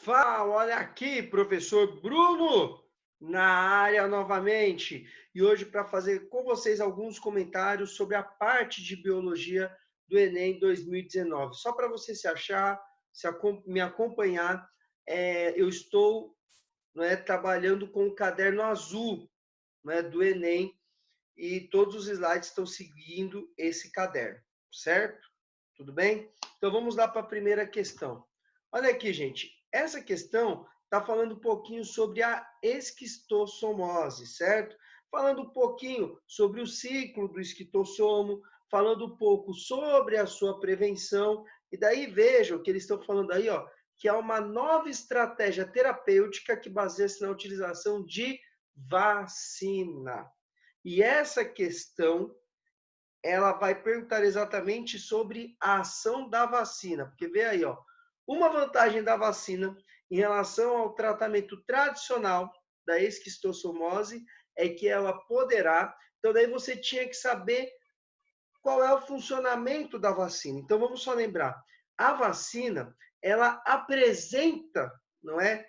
Fala, olha aqui, professor Bruno, na área novamente. E hoje para fazer com vocês alguns comentários sobre a parte de biologia do Enem 2019. Só para você se achar, me acompanhar, eu estou, trabalhando com o caderno azul, do Enem e todos os slides estão seguindo esse caderno, certo? Tudo bem? Então vamos lá para a primeira questão. Olha aqui, gente. Essa questão está falando um pouquinho sobre a esquistossomose, certo? Falando um pouquinho sobre o ciclo do esquistossomo, falando um pouco sobre a sua prevenção. E daí vejam que eles estão falando aí, ó, que é uma nova estratégia terapêutica que baseia-se na utilização de vacina. E essa questão ela vai perguntar exatamente sobre a ação da vacina, porque vê aí, ó, uma vantagem da vacina em relação ao tratamento tradicional da esquistossomose é que ela poderá, então daí você tinha que saber qual é o funcionamento da vacina. Então vamos só lembrar, a vacina, ela apresenta, não é,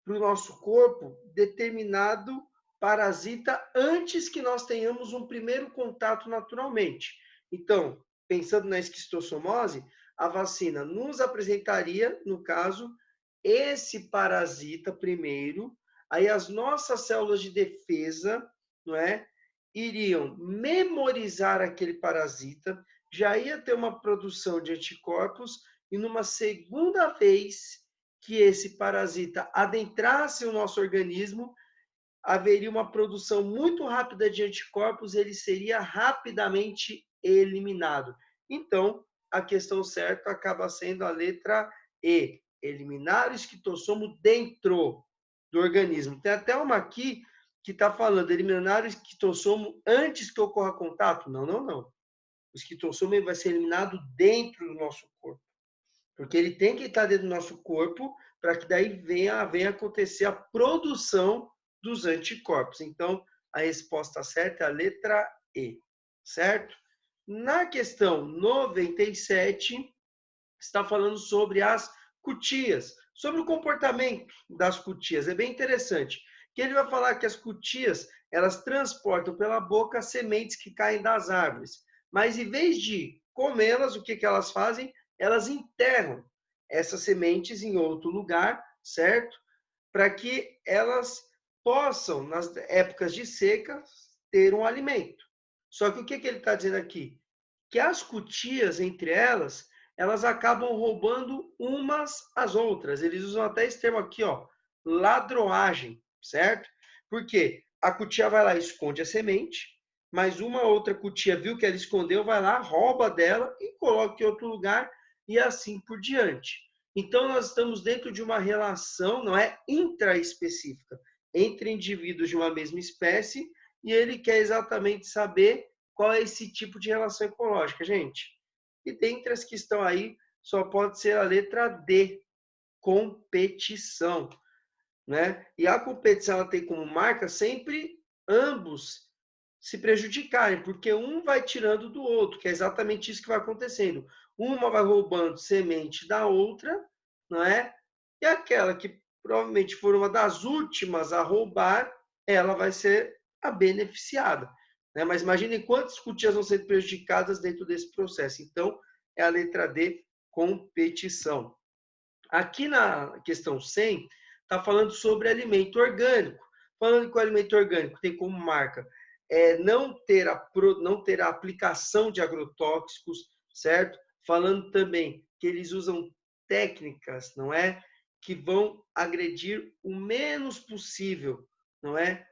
para o nosso corpo determinado parasita antes que nós tenhamos um primeiro contato naturalmente. Então, pensando na esquistossomose, a vacina nos apresentaria, no caso, esse parasita primeiro, aí as nossas células de defesa, não é, iriam memorizar aquele parasita, já ia ter uma produção de anticorpos e numa segunda vez que esse parasita adentrasse o nosso organismo, haveria uma produção muito rápida de anticorpos, ele seria rapidamente eliminado. Então, a questão certa acaba sendo a letra E, eliminar o esquitossomo dentro do organismo. Tem até uma aqui que está falando, eliminar o esquitossomo antes que ocorra contato? Não, não, não. O esquitossomo vai ser eliminado dentro do nosso corpo. Porque ele tem que estar dentro do nosso corpo para que daí venha acontecer a produção dos anticorpos. Então, a resposta certa é a letra E, certo? Na questão 97, está falando sobre as cutias, sobre o comportamento das cutias. É bem interessante, que ele vai falar que as cutias, elas transportam pela boca sementes que caem das árvores. Mas em vez de comê-las, o que elas fazem? Elas enterram essas sementes em outro lugar, certo? Para que elas possam, nas épocas de seca, ter um alimento. Só que o que ele está dizendo aqui? Que as cutias, entre elas, elas acabam roubando umas às outras. Eles usam até esse termo aqui, ó, ladroagem, certo? Porque a cutia vai lá e esconde a semente, mas uma outra cutia viu que ela escondeu, vai lá, rouba dela e coloca em outro lugar e assim por diante. Então, nós estamos dentro de uma relação, não é intraespecífica, entre indivíduos de uma mesma espécie, e ele quer exatamente saber qual é esse tipo de relação ecológica, gente. E dentre as que estão aí, só pode ser a letra D, competição, né? E a competição ela tem como marca sempre ambos se prejudicarem, porque um vai tirando do outro, que é exatamente isso que vai acontecendo. Uma vai roubando semente da outra, não é? E aquela que provavelmente for uma das últimas a roubar, ela vai ser a beneficiada. Né? Mas imaginem quantas cutias vão ser prejudicadas dentro desse processo. Então, é a letra D, competição. Aqui na questão 100, está falando sobre alimento orgânico. Falando que o alimento orgânico tem como marca não ter a aplicação de agrotóxicos, certo? Falando também que eles usam técnicas, não é? Que vão agredir o menos possível, não é?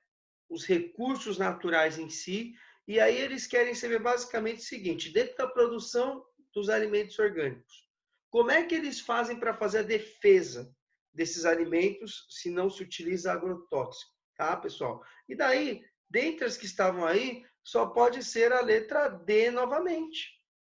Os recursos naturais em si. E aí eles querem saber basicamente o seguinte: dentro da produção dos alimentos orgânicos, como é que eles fazem para fazer a defesa desses alimentos se não se utiliza agrotóxico, tá, pessoal? E daí, dentre as que estavam aí, só pode ser a letra D novamente.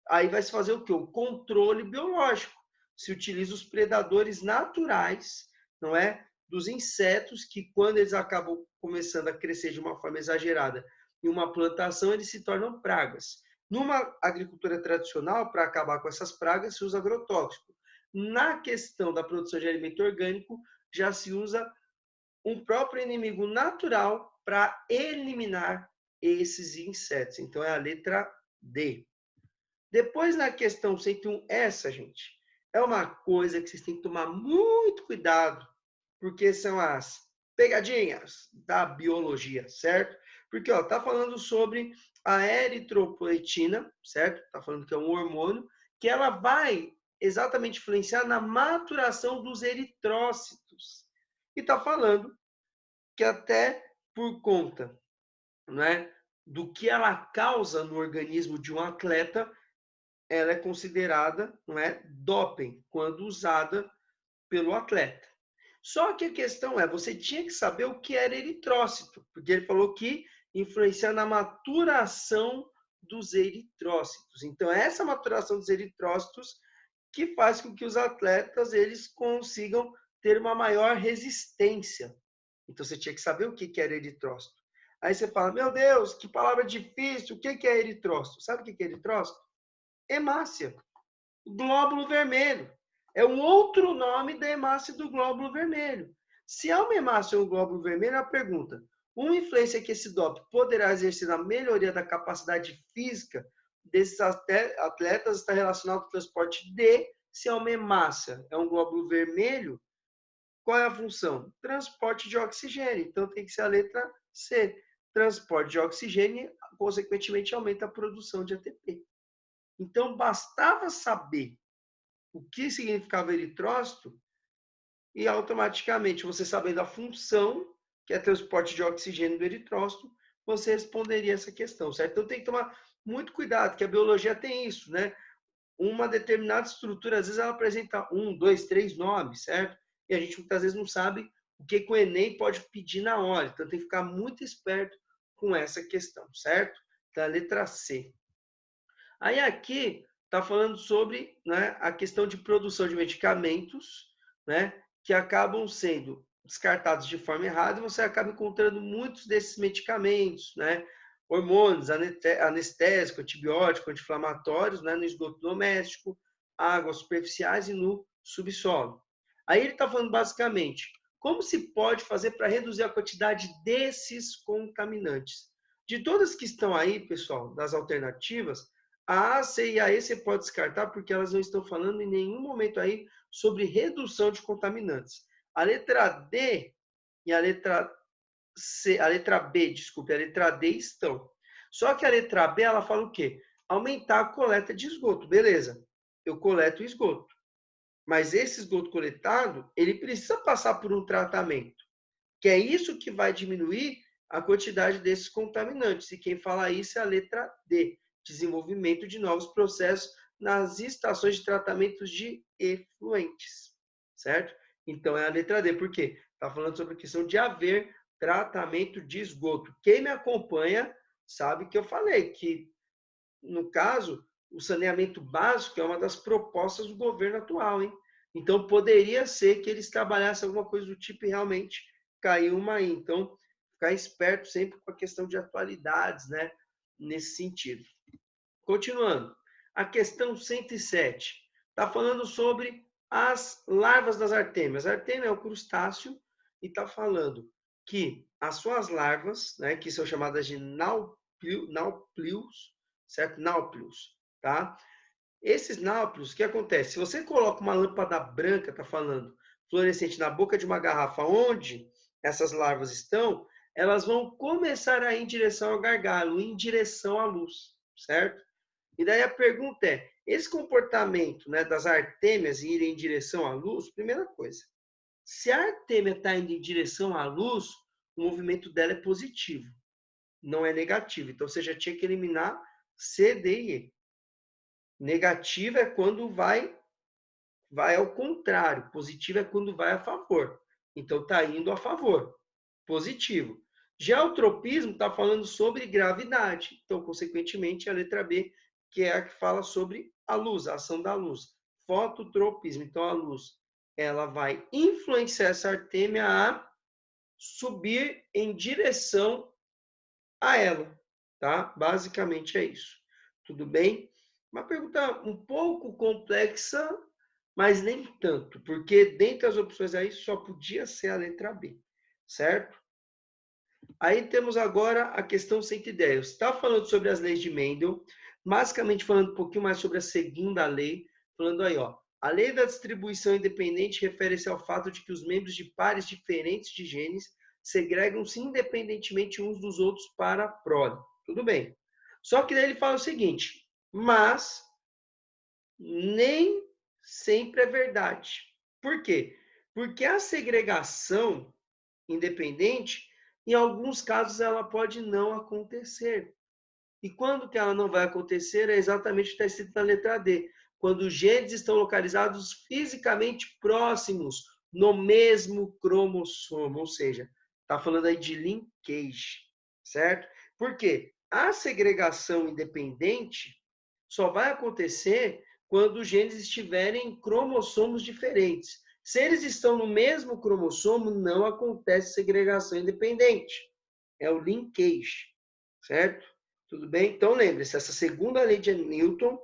Aí vai se fazer o quê? O controle biológico. Se utiliza os predadores naturais, não é? Dos insetos que, quando eles acabam começando a crescer de uma forma exagerada em uma plantação, eles se tornam pragas. Numa agricultura tradicional, para acabar com essas pragas, se usa agrotóxico. na questão da produção de alimento orgânico, já se usa um próprio inimigo natural para eliminar esses insetos. Então, é a letra D. Depois, na questão 101, essa, gente, é uma coisa que vocês têm que tomar muito cuidado, porque são as pegadinhas da biologia, certo? Porque, ó, tá falando sobre a eritropoetina, certo? Tá falando que é um hormônio, que ela vai exatamente influenciar na maturação dos eritrócitos. E tá falando que até por conta, né, do que ela causa no organismo de um atleta, ela é considerada, não é, doping quando usada pelo atleta. Só que a questão é, você tinha que saber o que era eritrócito, porque ele falou que influencia na maturação dos eritrócitos. Então, essa maturação dos eritrócitos que faz com que os atletas eles consigam ter uma maior resistência. Então, você tinha que saber o que era eritrócito. Aí você fala, meu Deus, que palavra difícil, o que é eritrócito? Sabe o que é eritrócito? Hemácia, glóbulo vermelho. É um outro nome da hemácia do glóbulo vermelho. Se há uma hemácia ou um glóbulo vermelho, a pergunta, uma influência que esse doping poderá exercer na melhoria da capacidade física desses atletas está relacionado com o transporte de, se é uma hemácia, é um glóbulo vermelho, qual é a função? Transporte de oxigênio. Então tem que ser a letra C. Transporte de oxigênio, consequentemente, aumenta a produção de ATP. Então bastava saber o que significava eritrócito e automaticamente você sabendo a função, que é transporte de oxigênio do eritrócito, você responderia essa questão, certo? Então tem que tomar muito cuidado, que a biologia tem isso, né? Uma determinada estrutura, às vezes ela apresenta 1, 2, 3 nomes, certo? E a gente muitas vezes não sabe o que o Enem pode pedir na hora. Então tem que ficar muito esperto com essa questão, certo? Então, a letra C. Aí aqui está falando sobre, né, a questão de produção de medicamentos, né, que acabam sendo descartados de forma errada e você acaba encontrando muitos desses medicamentos, né, hormônios, anestésico, antibiótico, anti-inflamatórios, né, no esgoto doméstico, águas superficiais e no subsolo. Aí ele está falando basicamente como se pode fazer para reduzir a quantidade desses contaminantes. De todas que estão aí, pessoal, das alternativas, a A, C e a E você pode descartar porque elas não estão falando em nenhum momento aí sobre redução de contaminantes. A letra D e a letra C, a letra B, desculpe, a letra D estão. Só que a letra B, ela fala o quê? Aumentar a coleta de esgoto. Beleza, eu coleto o esgoto. Mas esse esgoto coletado, ele precisa passar por um tratamento, que é isso que vai diminuir a quantidade desses contaminantes. E quem fala isso é a letra D, desenvolvimento de novos processos nas estações de tratamento de efluentes, certo? Então é a letra D, por quê? Está falando sobre a questão de haver tratamento de esgoto. Quem me acompanha sabe que eu falei que, no caso, o saneamento básico é uma das propostas do governo atual, hein? Então poderia ser que eles trabalhassem alguma coisa do tipo e realmente caiu uma aí. Então, ficar esperto sempre com a questão de atualidades, né? Nesse sentido. Continuando, a questão 107 está falando sobre as larvas das artêmias. A artêmia é o crustáceo e está falando que as suas larvas, né, que são chamadas de náuplios, certo? Náuplios, tá? Esses náuplios, o que acontece? Se você coloca uma lâmpada branca, está falando, fluorescente na boca de uma garrafa onde essas larvas estão, elas vão começar a ir em direção ao gargalo, em direção à luz, certo? E daí a pergunta é, esse comportamento, né, das artêmias irem em direção à luz, primeira coisa, se a artêmia está indo em direção à luz, o movimento dela é positivo, não é negativo. Então você já tinha que eliminar C, D e E. Negativo é quando vai ao contrário, positivo é quando vai a favor. Então está indo a favor, positivo. Já o tropismo está falando sobre gravidade. Então, consequentemente, a letra B, que é a que fala sobre a luz, a ação da luz. Fototropismo. Então, a luz ela vai influenciar essa artêmia a subir em direção a ela. Tá? Basicamente é isso. Tudo bem? Uma pergunta um pouco complexa, mas nem tanto, porque dentre as opções aí só podia ser a letra B, certo? Aí temos agora a questão 110. Está falando sobre as leis de Mendel, basicamente falando um pouquinho mais sobre a segunda lei, falando aí, ó, a lei da distribuição independente refere-se ao fato de que os membros de pares diferentes de genes segregam-se independentemente uns dos outros para a prole. Tudo bem. Só que daí ele fala o seguinte, mas nem sempre é verdade. Por quê? Porque a segregação independente, em alguns casos ela pode não acontecer. E quando que ela não vai acontecer é exatamente o que está escrito na letra D. Quando os genes estão localizados fisicamente próximos no mesmo cromossomo, ou seja, está falando aí de linkage, certo? Por quê? A segregação independente só vai acontecer quando os genes estiverem em cromossomos diferentes. Se eles estão no mesmo cromossomo, não acontece segregação independente. É o linkage, certo? Tudo bem? Então lembre-se, essa segunda lei de Newton,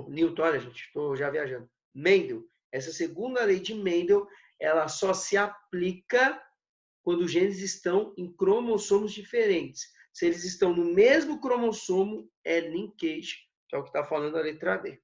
Newton, olha gente, estou já viajando, Mendel, essa segunda lei de Mendel, ela só se aplica quando os genes estão em cromossomos diferentes. Se eles estão no mesmo cromossomo, é linkage, que é o que está falando a letra D.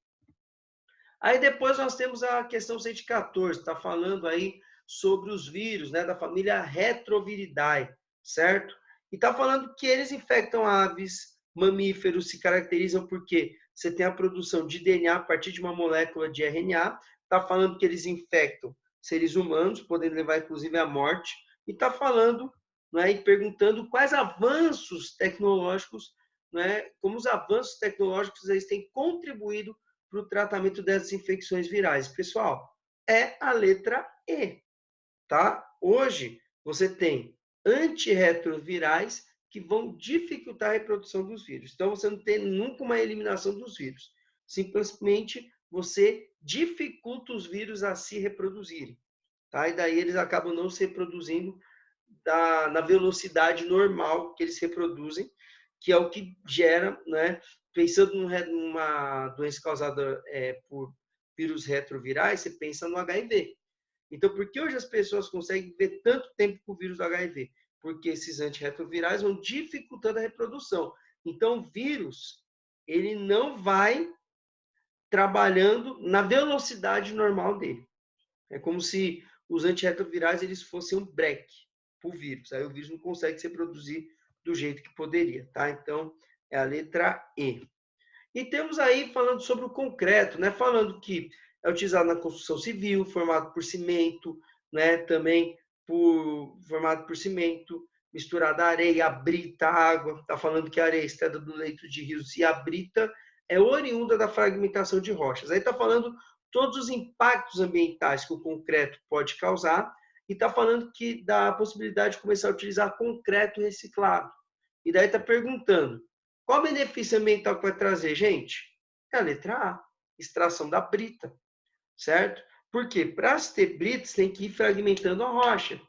Aí depois nós temos a questão 114, está falando aí sobre os vírus, né, da família Retroviridae, certo? E está falando que eles infectam aves, mamíferos, se caracterizam porque você tem a produção de DNA a partir de uma molécula de RNA, está falando que eles infectam seres humanos, podendo levar inclusive à morte, e está falando, né, e perguntando quais avanços tecnológicos, né, como os avanços tecnológicos eles têm contribuído para o tratamento dessas infecções virais. Pessoal, é a letra E, tá? Hoje, você tem antirretrovirais que vão dificultar a reprodução dos vírus. Então, você não tem nunca uma eliminação dos vírus. Simplesmente, você dificulta os vírus a se reproduzirem, tá? E daí eles acabam não se reproduzindo na velocidade normal que eles reproduzem, que é o que gera, né? Pensando numa doença causada por vírus retrovirais, você pensa no HIV. Então, por que hoje as pessoas conseguem viver tanto tempo com o vírus do HIV? Porque esses antirretrovirais vão dificultando a reprodução. Então, o vírus, ele não vai trabalhando na velocidade normal dele. É como se os antirretrovirais eles fossem um break para o vírus. Aí o vírus não consegue se reproduzir do jeito que poderia, tá? Então, é a letra E. E temos aí falando sobre o concreto, né? Falando que é utilizado na construção civil, formado por cimento, né? Também formado por cimento, misturado a areia, a brita, a água. Está falando que a areia extraída do leito de rios e a brita é oriunda da fragmentação de rochas. Aí está falando todos os impactos ambientais que o concreto pode causar e está falando que dá a possibilidade de começar a utilizar concreto reciclado. E daí está perguntando, qual o benefício ambiental que vai trazer, gente? É a letra A, extração da brita, certo? Porque para se ter brita, você tem que ir fragmentando a rocha.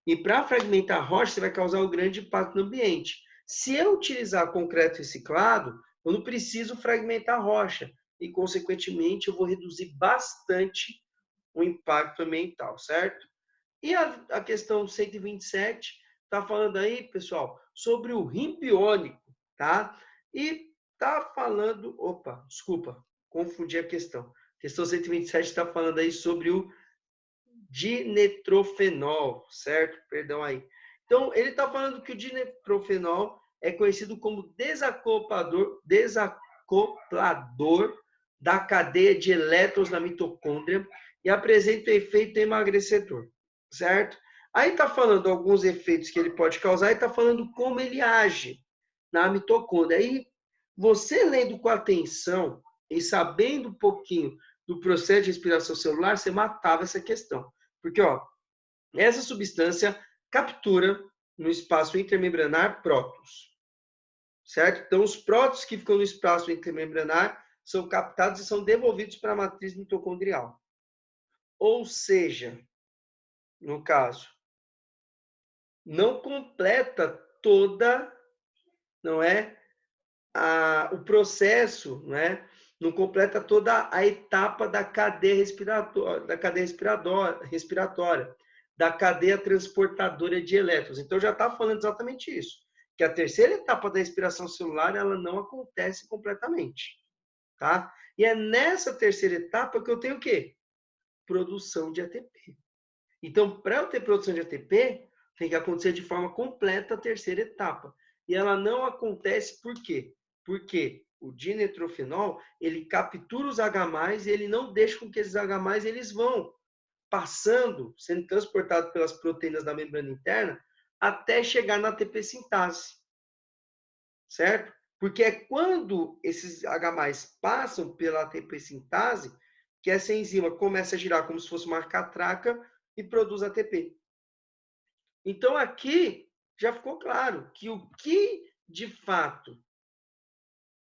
E para fragmentar a rocha, você vai causar um grande impacto no ambiente. Se eu utilizar concreto reciclado, eu não preciso fragmentar a rocha. E, consequentemente, eu vou reduzir bastante o impacto ambiental, certo? E a questão 127 está falando aí, pessoal, sobre o rim biônico, tá? E está falando, opa, desculpa, confundi a questão. A questão 127 está falando aí sobre o dinetrofenol, certo? Perdão aí. Então, ele está falando que o dinetrofenol é conhecido como desacoplador da cadeia de elétrons na mitocôndria e apresenta efeito emagrecedor, certo? Aí está falando alguns efeitos que ele pode causar e está falando como ele age na mitocôndria. Aí, você lendo com atenção e sabendo um pouquinho do processo de respiração celular, você matava essa questão. Porque, ó, essa substância captura no espaço intermembranar prótons, certo? Então, os prótons que ficam no espaço intermembranar são captados e são devolvidos para a matriz mitocondrial. Ou seja, no caso, não completa toda, não é, o processo, não é, não completa toda a etapa da cadeia respiratória, da cadeia transportadora de elétrons. Então já está falando exatamente isso, que a terceira etapa da respiração celular ela não acontece completamente, tá? E é nessa terceira etapa que eu tenho o quê? Produção de ATP. Então, para eu ter produção de ATP, tem que acontecer de forma completa a terceira etapa. E ela não acontece por quê? Porque o dinetrofenol, ele captura os H+, e ele não deixa com que esses H+, eles vão passando, sendo transportados pelas proteínas da membrana interna, até chegar na ATP sintase. Certo? Porque é quando esses H+ passam pela ATP sintase que essa enzima começa a girar como se fosse uma catraca e produz ATP. Então aqui já ficou claro que o que de fato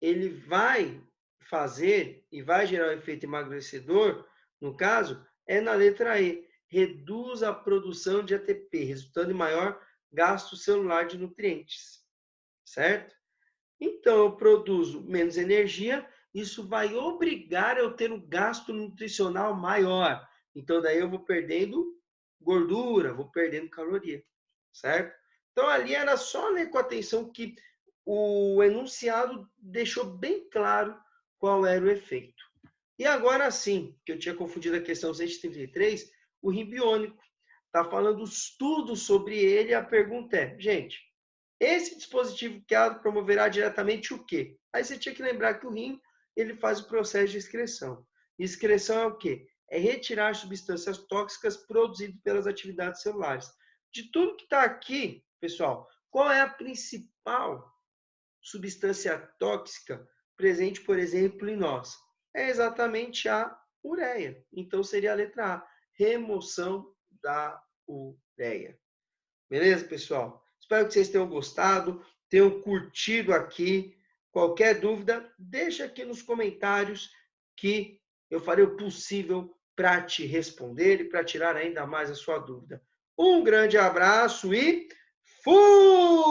ele vai fazer e vai gerar um efeito emagrecedor, no caso, é na letra E. Reduz a produção de ATP, resultando em maior gasto celular de nutrientes. Certo? Então, eu produzo menos energia, isso vai obrigar eu ter um gasto nutricional maior. Então, daí eu vou perdendo gordura, vou perdendo caloria, certo? Então, ali era só ler com atenção que o enunciado deixou bem claro qual era o efeito. E agora sim, que eu tinha confundido a questão 133, o rim biônico. Está falando tudo sobre ele, a pergunta é, gente, esse dispositivo QA promoverá diretamente o quê? Aí você tinha que lembrar que o rim ele faz o processo de excreção. Excreção é o quê? É retirar substâncias tóxicas produzidas pelas atividades celulares. De tudo que está aqui, pessoal, qual é a principal substância tóxica presente, por exemplo, em nós? É exatamente a ureia. Então seria a letra A, remoção da ureia. Beleza, pessoal? Espero que vocês tenham gostado, tenham curtido aqui. Qualquer dúvida, deixa aqui nos comentários que eu farei o possível para te responder e para tirar ainda mais a sua dúvida. Um grande abraço e fui!